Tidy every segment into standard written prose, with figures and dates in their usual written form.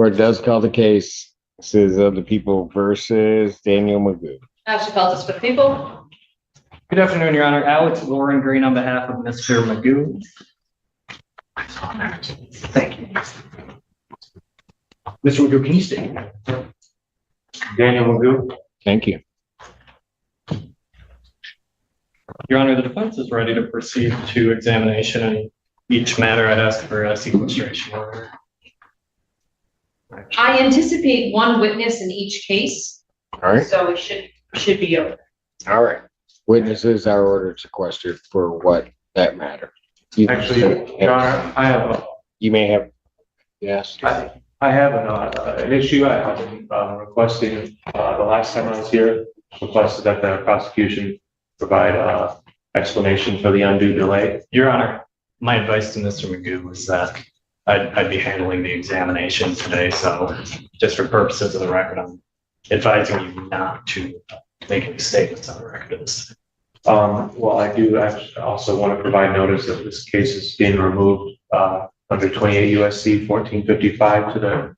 Court does call the case. This is of the people versus Daniel Magoo. Ashley Feltus for the people. Good afternoon, Your Honor. Alex Lauren Green on behalf of Mr. Magoo. Thank you. Mr. Magoo, can you stay? Daniel Magoo. Thank you. Your Honor, the defense is ready to proceed to examination in each matter. I'd ask for a sequestration order. I anticipate one witness in each case. All right. So it should be over. All right. Witnesses are ordered sequestered for what that matter. Actually, Your Honor, I have you may have, yes. I have an issue. I have been requesting the last time I was here, requested that the prosecution provide explanation for the undue delay. Your Honor, my advice to Mr. Magoo was that I'd be handling the examination today. So just for purposes of the record, I'm advising you not to make any statements on the record of this. Well, I do actually also want to provide notice that this case is being removed under 28 USC 1455 to the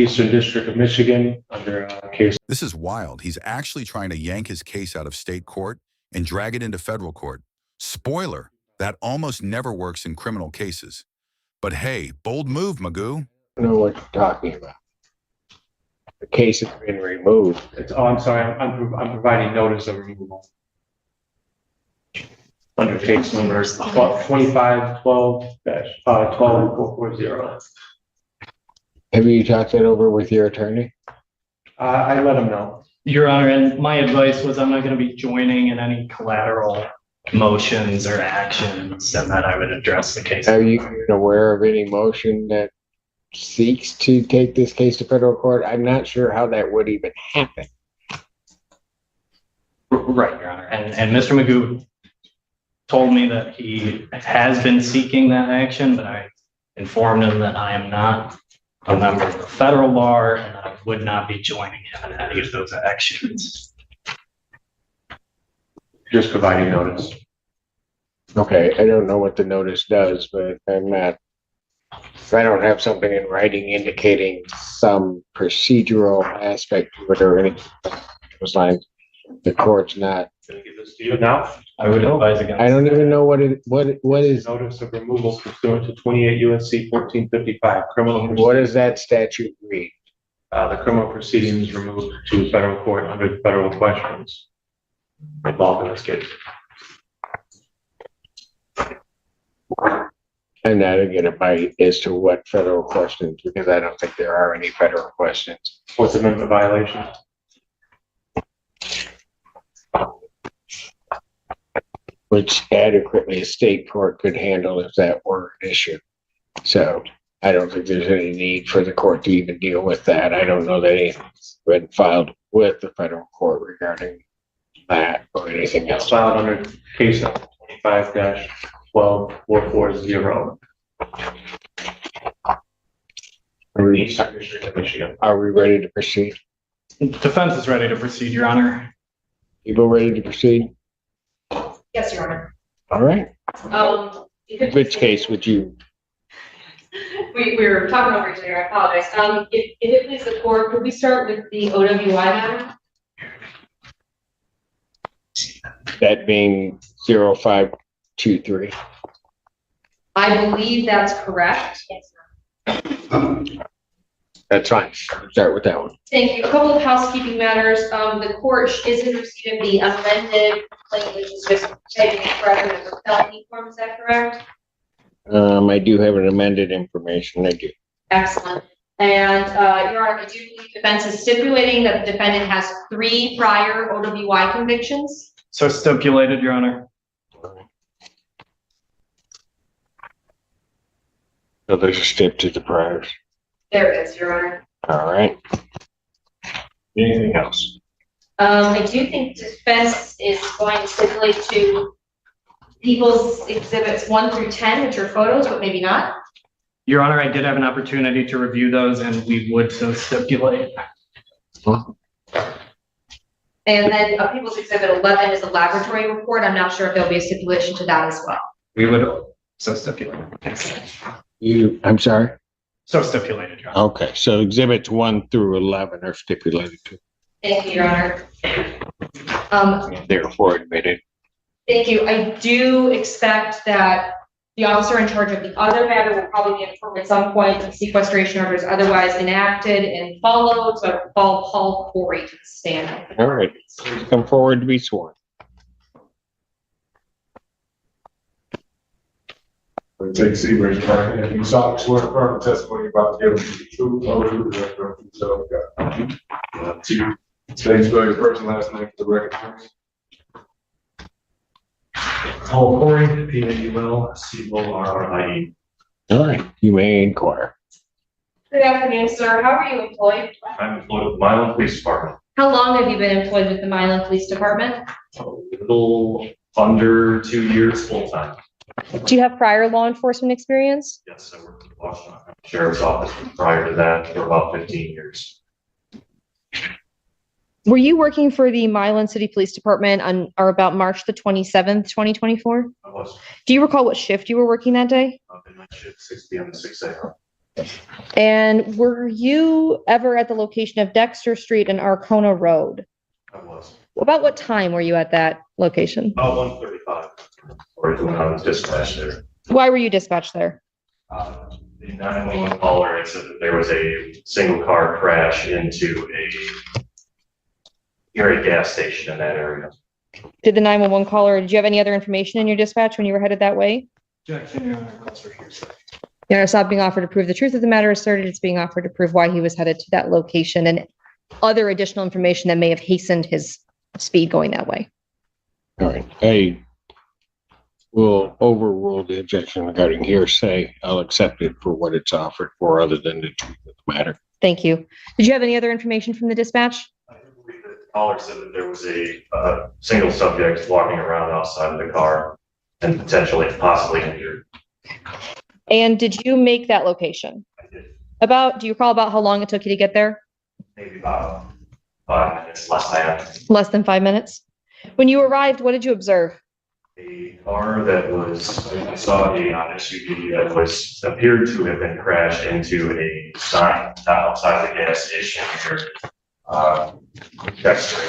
Eastern District of Michigan under a case. This is wild. He's actually trying to yank his case out of state court and drag it into federal court. Spoiler, that almost never works in criminal cases. But hey, bold move, Magoo. I don't know what you're talking about. The case has been removed. I'm sorry. I'm providing notice of removal under case numbers 25-12-12440. Have you talked that over with your attorney? I let him know. Your Honor, and my advice was I'm not going to be joining in any collateral motions or actions, and that I would address the case. Are you aware of any motion that seeks to take this case to federal court? I'm not sure how that would even happen. Right, Your Honor. And Mr. Magoo told me that he has been seeking that action, but I informed him that I am not a member of the federal bar and that I would not be joining him in any of those actions. Just providing notice. Okay, I don't know what the notice does, but I'm not, if I don't have something in writing indicating some procedural aspect to it or anything along those lines, the court's not. Can I give this to you now? I would advise against. I don't even know what is Notice of removal pursuant to 28 USC 1455 criminal. what does that statute read? The criminal proceedings removed to federal court under federal questions involved in this case. I'm not gonna get a bite as to what federal questions, because I don't think there are any federal questions. Fourth Amendment violation. Which adequately a state court could handle if that were an issue. So I don't think there's any need for the court to even deal with that. I don't know that anything's been filed with the federal court regarding that or anything else. Filed under case number 25-12440. Are we ready to proceed? Defense is ready to proceed, Your Honor. People ready to proceed? Yes, Your Honor. All right. Which If case would you? we were talking over each other, I apologize. If it pleases the court, could we start with the OWI matter? That being 0523. I believe that's correct. Yes. That's fine. Start with that one. Thank you. A couple of housekeeping matters. The court is in receipt of the amended complaint, which is just taking it rather than the felony form. Is that correct? I do have an amended information. I do. Excellent. And Your Honor, I do believe defense is stipulating that the defendant has 3 prior OWI convictions. So stipulated, Your Honor. So there's a step to the priors. There it is, Your Honor. All right. Anything else? I do think defense is going to stipulate to people's exhibits 1 through 10, which are photos, but maybe not. Your Honor, I did have an opportunity to review those and we would so stipulate. And then people's exhibit 11 is a laboratory report. I'm not sure if there'll be a stipulation to that as well. We would so stipulate. I'm sorry. So stipulated, Your Honor. Okay, so exhibits 1 through 11 are stipulated to, Thank you, Your Honor. therefore admitted. Thank you. I do expect that the officer in charge of the other matter will probably be informed at some point if sequestration order is otherwise enacted and followed. So I will call Paul Corey to the stand. All right, please come forward to be sworn. Take Seabury, right? And you saw the swear affirm testimony about giving the truth, whole truth, and nothing but the truth, so God. To state spell your first and last name for the record. Paul Corey, P-A-U-L-C-O-R-R-I-E. All right, you may inquire. Good afternoon, sir. How are you employed? I'm employed with the Milan Police Department. How long have you been employed with the Milan Police Department? A little under 2 years full-time. Do you have prior law enforcement experience? Yes, I worked at the Washington Sheriff's Office prior to that for about 15 years. Were you working for the Milan City Police Department on or about March the 27th, 2024? I was Do you recall what shift you were working that day? up in my shift 6 p.m. to 6 a.m. And were you ever at the location of Dexter Street and Arcona Road? I was About what time were you at that location? about 1:35 or when I was dispatched there. Why were you dispatched there? The 911 caller had said that there was a single car crash into a gas station in that area. Did the 911 caller, did you have any other information in your dispatch when you were headed that way? Yeah, it's not being offered to prove the truth of the matter asserted. It's being offered to prove why he was headed to that location and other additional information that may have hastened his speed going that way. All right, I will overrule the objection regarding hearsay. I'll accept it for what it's offered for, other than the truth of the matter. Thank you. Did you have any other information from the dispatch? I believe that the caller said that there was a single subject walking around outside of the car and possibly injured. And did you make that location? I did Do you recall about how long it took you to get there? maybe about 5 minutes less than. Less than 5 minutes? When you arrived, what did you observe? A car that was, I saw a SUV that appeared to have been crashed into a sign outside the gas station here. Dexter,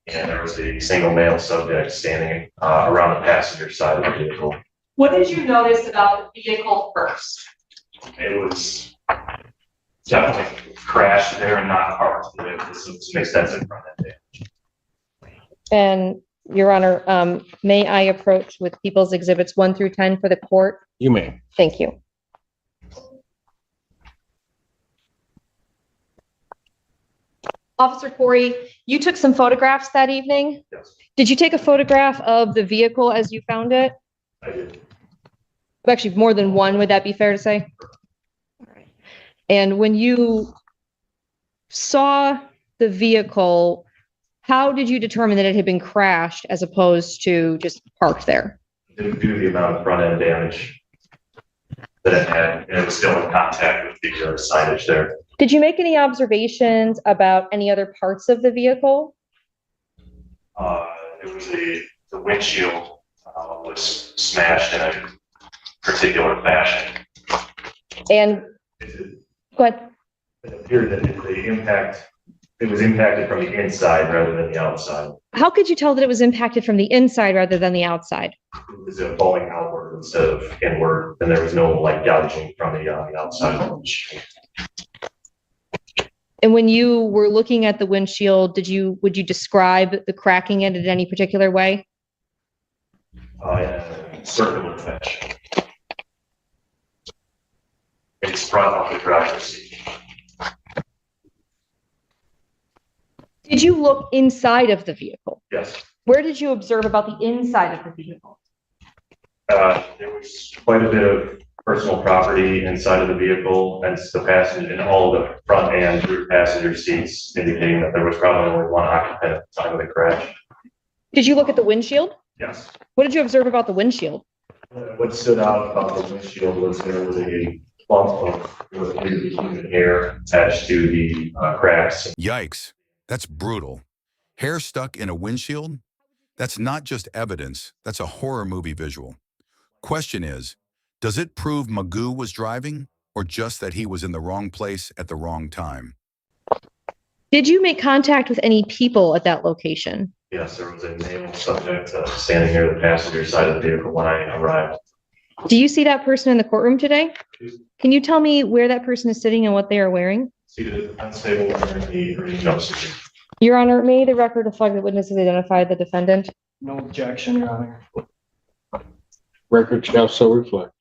and there was a single male subject standing around the passenger side of the vehicle. What did you notice about the vehicle first? It was definitely crashed there and not parked. There was some extensive front end damage. And Your Honor, may I approach with People's Exhibits 1 through 10 for the court? You may. Thank you. Officer Corey, you took some photographs that evening. Yes, Did you take a photograph of the vehicle as you found it? I did. Actually, more than one, would that be fair to say? All right. And when you saw the vehicle, how did you determine that it had been crashed as opposed to just parked there? Due to the amount of front end damage that it had, and it was still in contact with the signage there. Did you make any observations about any other parts of the vehicle? It was the windshield was smashed in a particular fashion. And It go ahead. appeared that it was impacted from the inside rather than the outside. How could you tell that it was impacted from the inside rather than the outside? It was falling outward instead of inward, and there was no like gouging from the outside of the windshield. And when you were looking at the windshield, would you describe the cracking in it in any particular way? In a circular fashion. It's front of the driver's seat. Did you look inside of the vehicle? Yes. Where did you observe about the inside of the vehicle? There was quite a bit of personal property inside of the vehicle, and the passenger and all of the front and rear passenger seats, indicating that there was probably only one occupant at the time of the crash. Did you look at the windshield? Yes. What did you observe about the windshield? What stood out about the windshield was there was a clump of human hair attached to the cracks. Yikes, that's brutal. Hair stuck in a windshield? That's not just evidence, that's a horror movie visual. Question is, does it prove Magoo was driving? or just that he was in the wrong place at the wrong time? Did you make contact with any people at that location? Yes, there was a male subject standing near the passenger side of the vehicle when I arrived. Do you see that person in the courtroom today? Can you tell me where that person is sitting and what they are wearing? Seated at the defense table wearing the green jumpsuit. Your Honor, may the record reflect that witnesses identified the defendant? No objection, Your Honor. Record shall so reflect.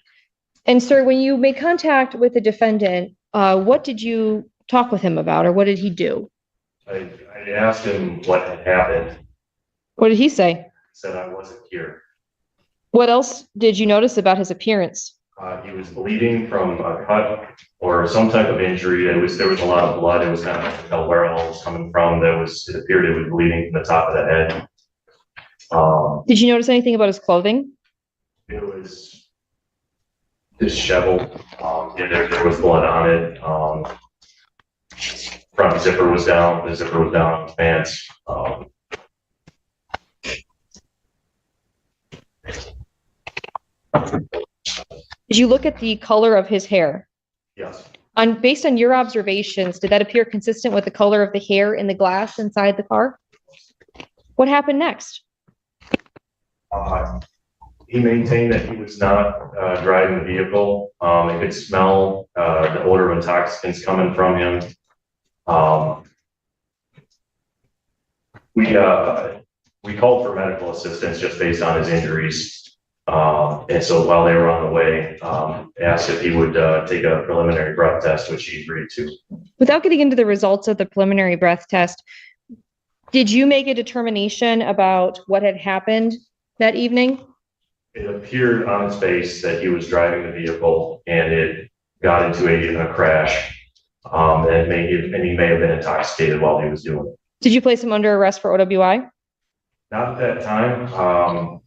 And sir, when you made contact with the defendant, what did you talk with him about, or what did he do? I asked him what had happened. What did he say? He said I wasn't here. What else did you notice about his appearance? He was bleeding from a cut or some type of injury. There was a lot of blood. It was kind of hard to tell where it all was coming from. It appeared it was bleeding from the top of the head. Did you notice anything about his clothing? It was disheveled. There was blood on it. Front zipper was down. The zipper was down on his pants. Did you look at the color of his hair? Yes. Based on your observations, did that appear consistent with the color of the hair in the glass inside the car? What happened next? He maintained that he was not driving the vehicle. He could smell the odor of intoxicants coming from him. We called for medical assistance just based on his injuries. And so while they were on the way, asked if he would take a preliminary breath test, which he agreed to. Without getting into the results of the preliminary breath test, did you make a determination about what had happened that evening? It appeared on his face that he was driving the vehicle and it got into a crash. And he may have been intoxicated while he was doing it. Did you place him under arrest for OWI? Not at that time.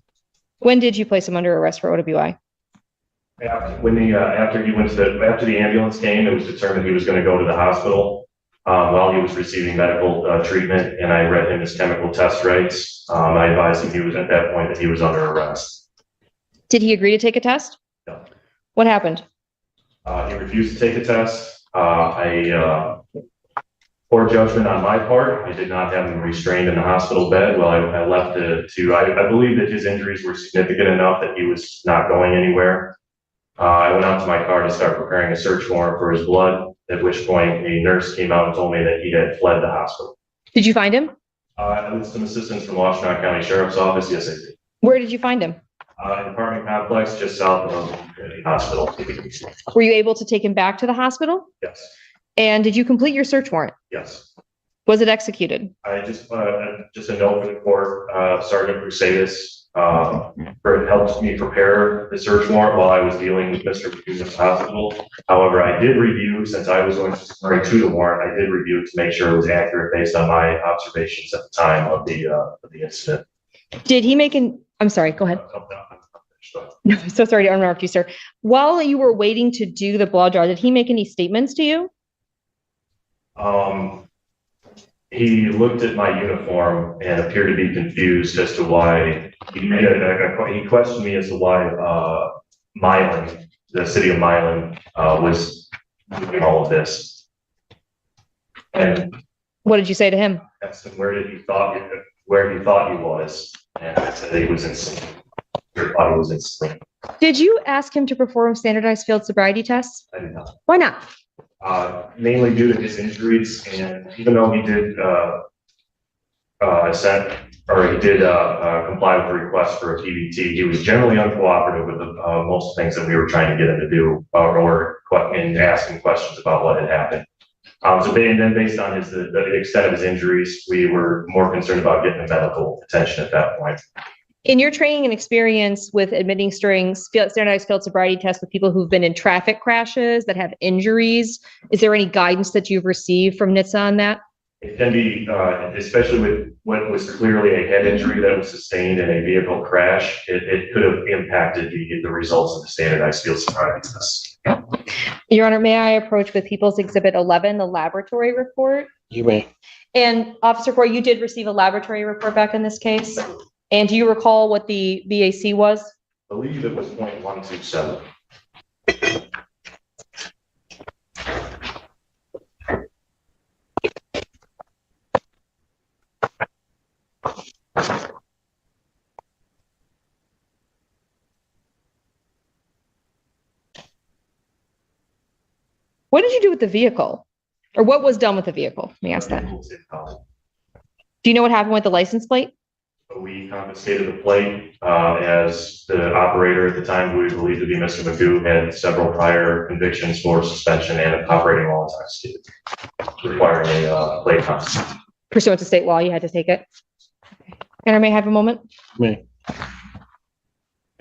When did you place him under arrest for OWI? After the ambulance came, it was determined he was going to go to the hospital while he was receiving medical treatment, and I read him his chemical test rights. I advised him at that point that he was under arrest. Did he agree to take a test? No. What happened? He refused to take a test. Poor judgment on my part. I did not have him restrained in the hospital bed. Well, I left I believe that his injuries were significant enough that he was not going anywhere. I went out to my car to start preparing a search warrant for his blood, at which point a nurse came out and told me that he had fled the hospital. Did you find him? With some assistance from Washington County Sheriff's Office, yes, I did. Where did you find him? An apartment complex just south of the hospital. Were you able to take him back to the hospital? Yes. And did you complete your search warrant? Yes. Was it executed? I just a note for the court, Sergeant Crusadis, helped me prepare the search warrant while I was dealing with Mr. McCune's hospital. However, I did review, since I was going to refer to the warrant, I did review to make sure it was accurate based on my observations at the time of the incident. Did he make I'm sorry, go ahead. No, I'm so sorry to interrupt you, sir. While you were waiting to do the blood draw, did he make any statements to you? He looked at my uniform and appeared to be confused as to why he questioned me as to why Milan, the city of Milan, was doing all of this. And what did you say to him? asked him where he thought he was, and I said that he was insane. He thought he was insane. Did you ask him to perform standardized field sobriety tests? I did not. Why not? Mainly due to his injuries, and even though he did comply with the request for a PBT, he was generally uncooperative with most things that we were trying to get him to do, and asking questions about what had happened. Then based on the extent of his injuries, we were more concerned about getting the medical attention at that point. In your training and experience with administering standardized field sobriety tests with people who've been in traffic crashes that have injuries, is there any guidance that you've received from NHTSA on that? It can be, especially with what was clearly a head injury that was sustained in a vehicle crash, it could have impacted the results of the standardized field sobriety tests. Your Honor, may I approach with People's Exhibit 11, the laboratory report? You may. And Officer Corey, you did receive a laboratory report back in this case? And do you recall what the VAC was? I believe it was 0.127. What did you do with the vehicle? Or what was done with the vehicle? Let me ask that. Do you know what happened with the license plate? We confiscated the plate, as the operator at the time, who we believed to be Mr. Magoo, had several prior convictions for suspension and operating while intoxicated, requiring a plate confiscation. Pursuant to state law, you had to take it. And I may have a moment. I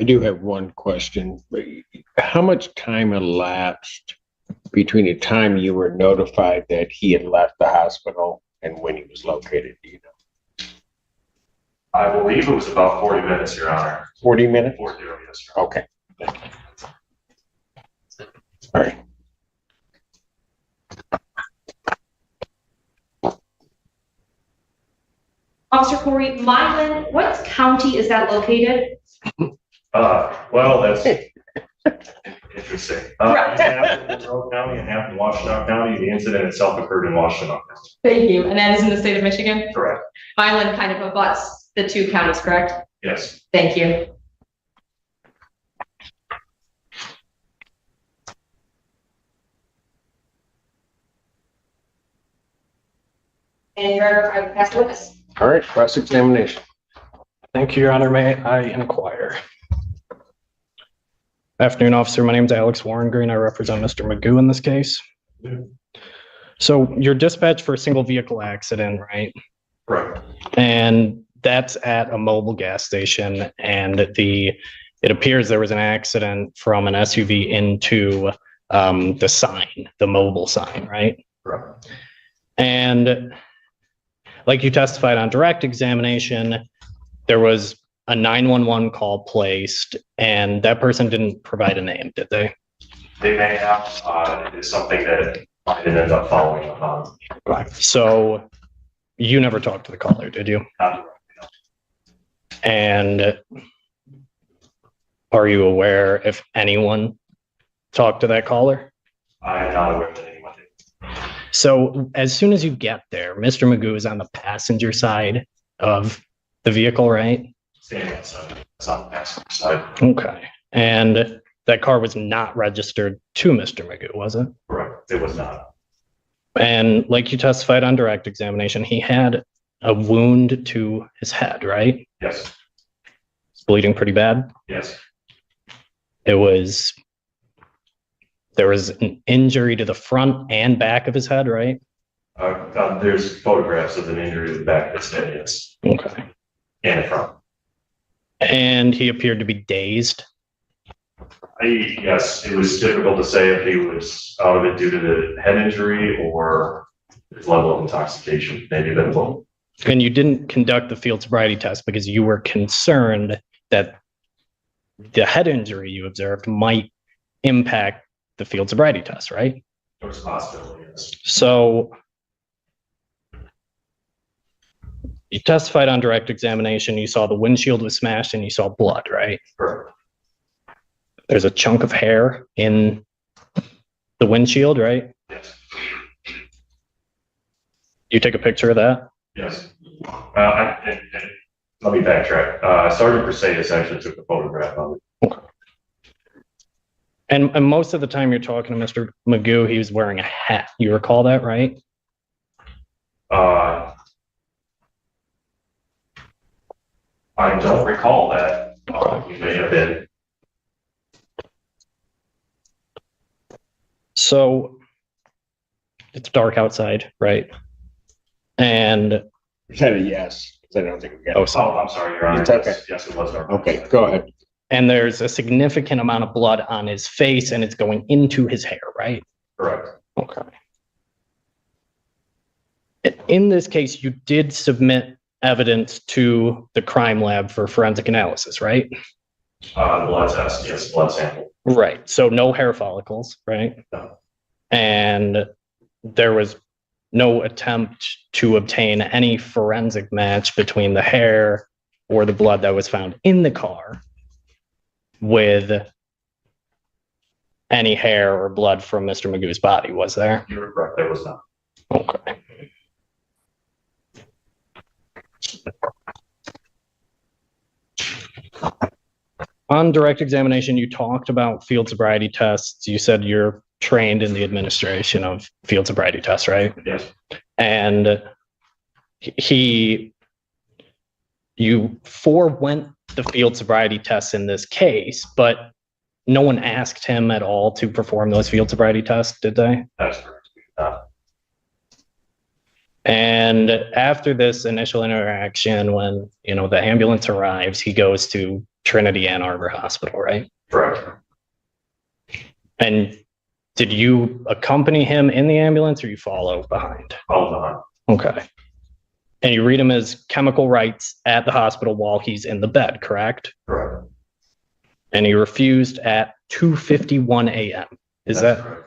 do have one question. How much time elapsed between the time you were notified that he had left the hospital and when he was located? Do you know? I believe it was about 40 minutes, Your Honor. 40 minutes? 40, yes, Your Honor. Okay. All right. Officer Corey, Milan, what county is that located? Well, that's interesting. It's half in Monroe County and half in Washtenaw County. The incident itself occurred in Washtenaw County. Thank you. And that is in the state of Michigan? Correct. Milan kind of abuts the two counties, correct? Yes. Thank you. And you're a past witness. All right, cross-examination. Thank you, Your Honor. May I inquire? Afternoon, officer. My name is Alex Warren Green. I represent Mr. Magoo in this case. So you're dispatched for a single vehicle accident, right? Correct. And that's at a mobile gas station. And it appears there was an accident from an SUV into the sign, the mobile sign, right? Correct. And like you testified on direct examination, there was a 911 call placed, and that person didn't provide a name, did they? They may have. It's something that I didn't end up following up on. So you never talked to the caller, did you? And are you aware if anyone talked to that caller? I am not aware that anyone did. So as soon as you get there, Mr. Magoo is on the passenger side of the vehicle, right? Standing outside. It's on the passenger side. Okay. And that car was not registered to Mr. Magoo, was it? Correct. It was not. And like you testified on direct examination, he had a wound to his head, right? Yes. It's bleeding pretty bad. Yes. There was an injury to the front and back of his head, right? There's photographs of an injury to the back of his head, yes. Okay. And the front. And he appeared to be dazed. Yes, it was difficult to say if he was out of it due to the head injury or his level of intoxication, maybe a bit of both. And you didn't conduct the field sobriety test because you were concerned that the head injury you observed might impact the field sobriety test, right? There was a possibility, yes. So you testified on direct examination, you saw the windshield was smashed and you saw blood, right? Correct. There's a chunk of hair in the windshield, right? Yes. You take a picture of that? Yes. Let me backtrack. Sergeant Mercedes actually took a photograph of it. Okay. And most of the time you're talking to Mr. Magoo, he was wearing a hat. You recall that, right? I don't recall that. He may have been. So it's dark outside, right? And Said a yes, 'cause I don't think we got. oh, Oh, so, I'm sorry, Your Honor. It's okay. Yes, it was dark. Okay, go ahead. and there's a significant amount of blood on his face and it's going into his hair, right? Correct. Okay. In this case, you did submit evidence to the crime lab for forensic analysis, right? Blood test, yes, blood sample. Right. So no hair follicles, right? No. And there was no attempt to obtain any forensic match between the hair or the blood that was found in the car with any hair or blood from Mr. Magoo's body, was there? You were correct, there was not. Okay. On direct examination, you talked about field sobriety tests. You said you're trained in the administration of field sobriety tests, right? Yes. And you forewent the field sobriety tests in this case, but no one asked him at all to perform those field sobriety tests, did they? That's correct. And after this initial interaction, when, the ambulance arrives, he goes to Trinity Ann Arbor Hospital, right? Correct. And did you accompany him in the ambulance or you follow behind? All done. Okay. And you read him his chemical rights at the hospital while he's in the bed, correct? Correct. And he refused at 2:51 a.m. Is That's that? correct.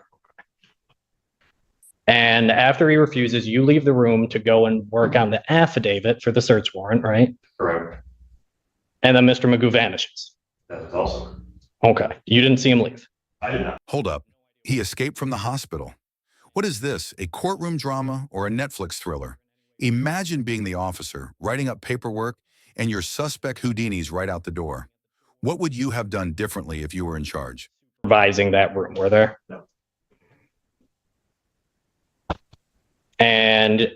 And after he refuses, you leave the room to go and work on the affidavit for the search warrant, right? Correct. And then Mr. Magoo vanishes. That is also. Okay. You didn't see him leave. I did not. Hold up. He escaped from the hospital. What is this, a courtroom drama or a Netflix thriller? Imagine being the officer, writing up paperwork, and your suspect Houdini's right out the door. What would you have done differently if you were in charge? Supervising that room, were there? No. And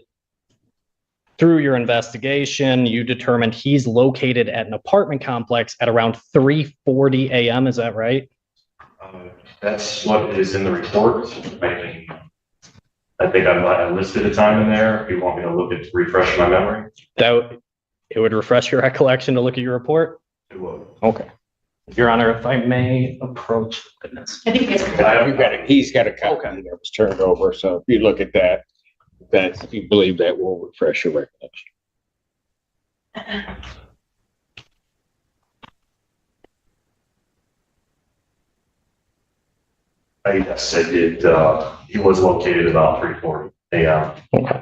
through your investigation, you determined he's located at an apartment complex at around 3:40 a.m. Is that right? That's what is in the report. I think I listed a time in there. If you want me to look at, refresh my memory. It would refresh your recollection to look at your report? It would. Okay. Your Honor, if I may approach the witness. I think it's. He's got a copy that was turned over, so if you look at that, you believe that will refresh your recollection. Yes, I did. He was located about 3:40 a.m. Okay.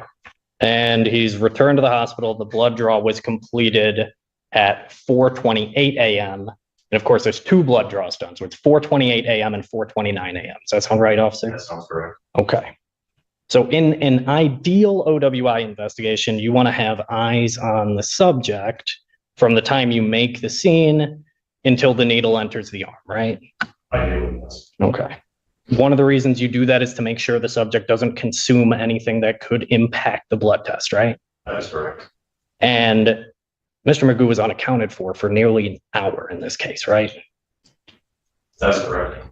And he's returned to the hospital. The blood draw was completed at 4:28 a.m. And of course, there's two blood draws done. So it's 4:28 a.m. and 4:29 a.m. Does that sound right, officer? That sounds correct. Okay. So in an ideal OWI investigation, you want to have eyes on the subject from the time you make the scene until the needle enters the arm, right? I do. Yes. Okay. One of the reasons you do that is to make sure the subject doesn't consume anything that could impact the blood test, right? That is correct. And Mr. Magoo was unaccounted for nearly an hour in this case, right? That's correct.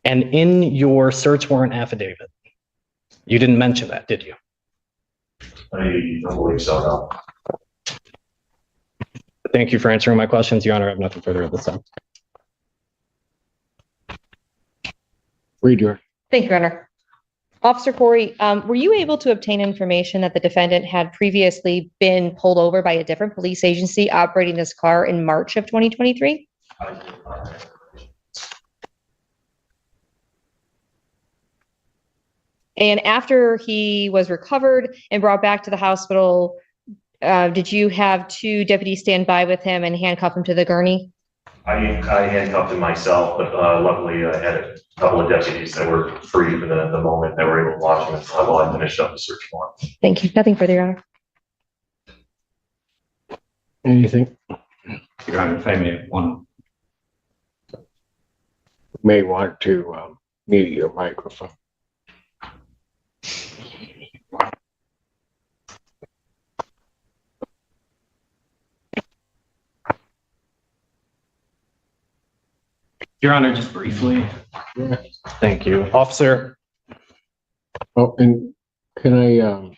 And in your search warrant affidavit, you didn't mention that, did you? I don't believe so, no. Thank you for answering my questions, Your Honor. I have nothing further at this time. Read your. Thank you, Your Honor. Officer Corey, were you able to obtain information that the defendant had previously been pulled over by a different police agency operating this car in March of 2023? I did not. And after he was recovered and brought back to the hospital, did you have two deputies stand by with him and handcuff him to the gurney? I handcuffed him myself, but luckily I had a couple of deputies that were free for the moment that were able to watch him while I finished up the search warrant. Thank you. Nothing further, Your Honor. Anything? Your Honor, if I may, one. May want to mute your microphone. Your Honor, just briefly. Thank you. Officer, Oh, and can I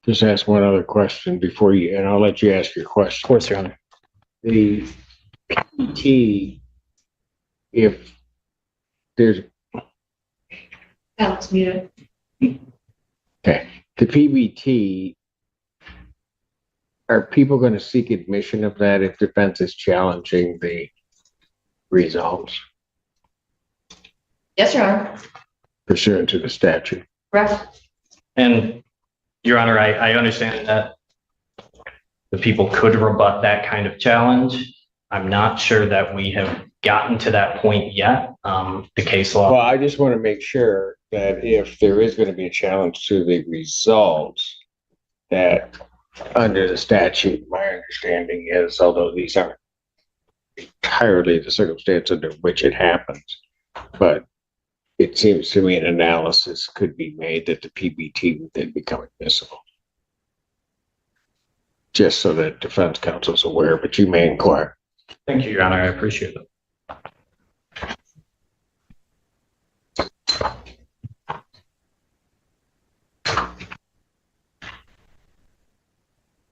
just ask one other question before you, and I'll let you ask your of question. course, Your Honor. The PT, if there's, Alex, muted. okay, the PBT, are people going to seek admission of that if defense is challenging the results Yes, Your Honor. pursuant to the statute? Correct. And Your Honor, I understand that the people could rebut that kind of challenge. I'm not sure that we have gotten to that point yet. The case law. Well, I just want to make sure that if there is going to be a challenge to the results, that under the statute, my understanding is, although these aren't entirely the circumstance under which it happens, But it seems to me an analysis could be made that the PBT would then become admissible. Just so that defense counsel is aware, but you may inquire. Thank you, Your Honor. I appreciate it.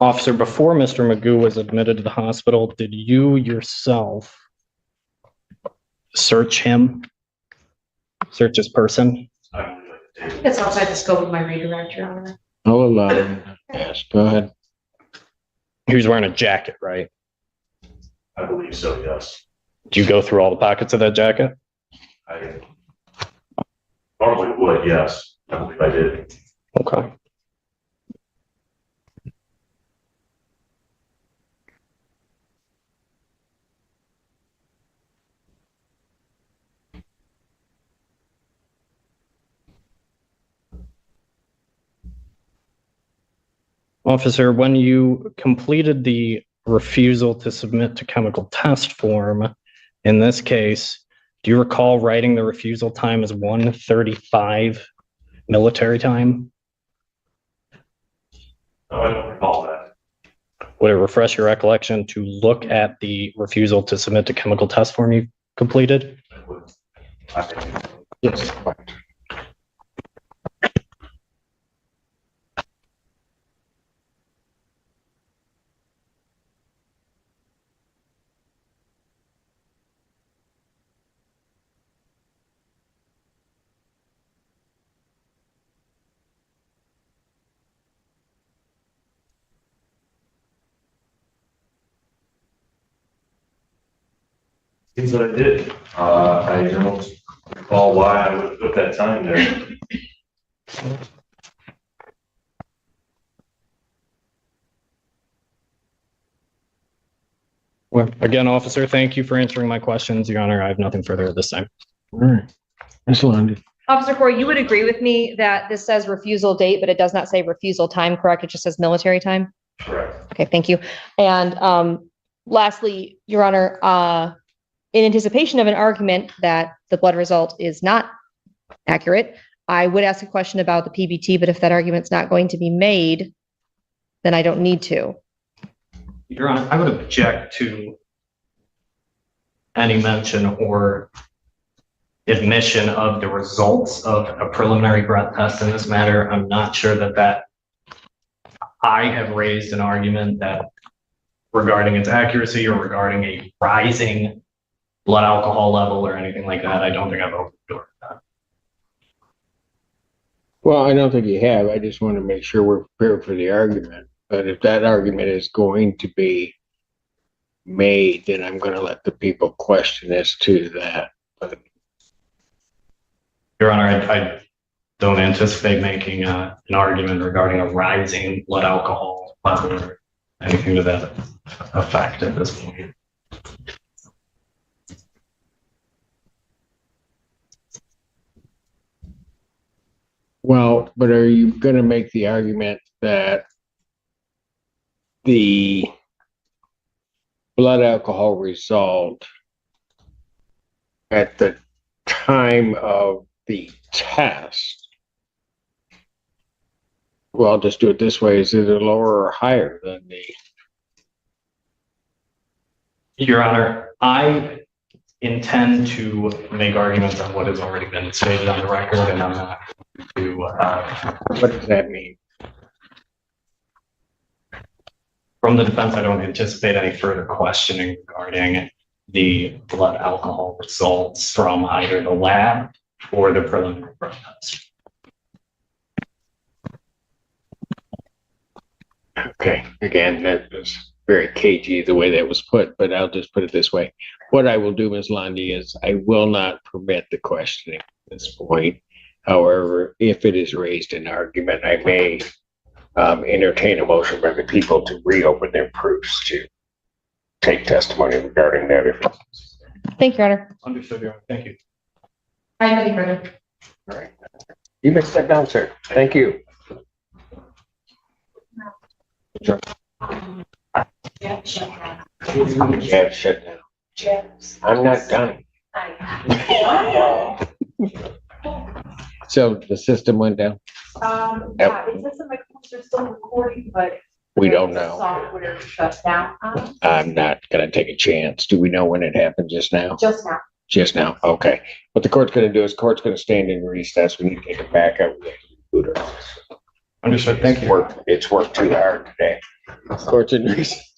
Officer, before Mr. Magoo was admitted to the hospital, did you yourself search him? Search his person? It's outside the scope of my redirect, Your Honor. I'll allow him to ask. Go ahead. He was wearing a jacket, right? I believe so, yes. Do you go through all the pockets of that jacket? I normally would, yes. I believe I did. Okay. Officer, when you completed the refusal to submit to chemical test form, in this case, do you recall writing the refusal time as 1:35 military time? No, I don't recall that. Would it refresh your recollection to look at the refusal to submit to chemical test form you completed? I would. I think Yes. seems that I did. I don't recall why I would put that time there. Well, again, officer, thank you for answering my questions. Your Honor, I have nothing further at this time. All right. Ms. Lundy. Officer Corey, you would agree with me that this says refusal date, but it does not say refusal time, correct? It just says military time? Correct. Okay, thank you. And lastly, Your Honor, in anticipation of an argument that the blood result is not accurate, I would ask a question about the PBT, but if that argument's not going to be made, then I don't need to. Your Honor, I would object to any mention or admission of the results of a preliminary breath test in this matter. I'm not sure that I have raised an argument that regarding its accuracy or regarding a rising blood alcohol level or anything like that. I don't think I've opened the door to that. Well, I don't think you have. I just want to make sure we're prepared for the argument. But if that argument is going to be made, then I'm going to let the people question as to that. But Your Honor, I don't anticipate making an argument regarding a rising blood alcohol level or anything to that effect at this point. well, but are you going to make the argument that the blood alcohol result at the time of the test, well, I'll just do it this way, is it lower or higher than the? Your Honor, I intend to make arguments on what has already been stated on the record, and I'm not to. What does that mean? From the defense, I don't anticipate any further questioning regarding the blood alcohol results from either the lab or the preliminary blood test. Okay, again, that was very cagey the way that was put, but I'll just put it this way. What I will do, Ms. Lundy, is I will not permit the questioning at this point. However, if it is raised in argument, I may entertain a motion by the people to reopen their proofs to take testimony regarding that. Thank you, Your Honor. Understood, Your Honor. Thank you. I have nothing further. All right. You may step down, sir. Thank you. Yeah, shut down. Yeah, shut down. Jeff's. I'm not done. So the system went down? Yeah, it says that my calls are still recording, but. We don't the know. Software shut down, I'm not gonna take a chance. Do we know when it happened just now? just now. Just now, okay. What the court's gonna do is court's gonna stand in recess. We need to take it back up. Understood. Thank you. It's worked too hard today. Court's in recess.